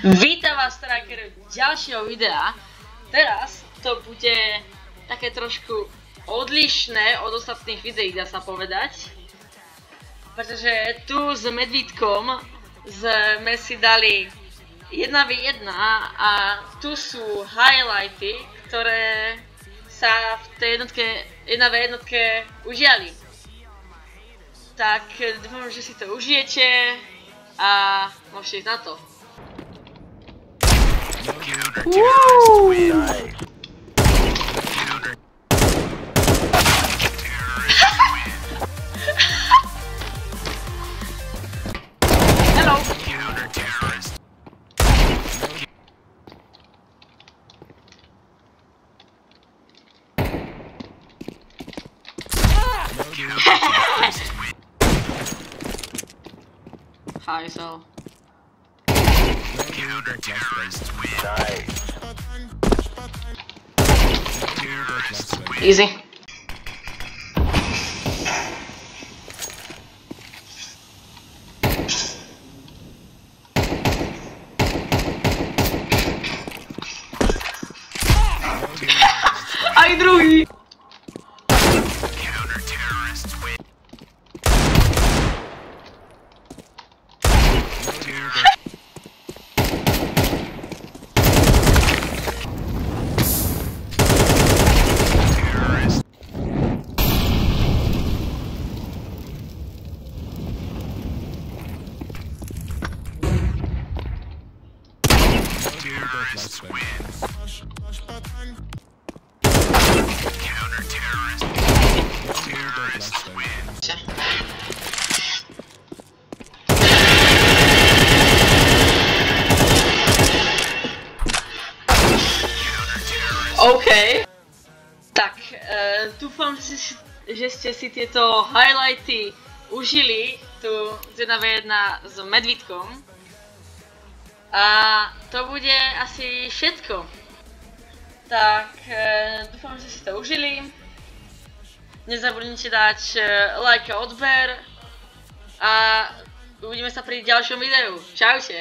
Vítam vás tracker ďalšieho videa. Teraz to bude také trošku odlišné od ostatných videí, dá sa povedať. Pretože tu s Medvídkom sme si dali 1v1 a tu sú highlighty, ktoré sa v tej jednotke 1v1 udiali. Tak dúfam, že si to užijete a môžete ísť na to. Hello. Hi, so. Easy. Aj druhý. Let's win. Counter-terrorist. Terrorist win. OK. Tak, dúfam, že ste si tieto highlighty užili tu z 1v1 s Medvídkom. A to bude asi všetko. Tak dúfam, že si to užili. Nezabudnite dať like a odber. A uvidíme sa pri ďalšom videu. Čaute.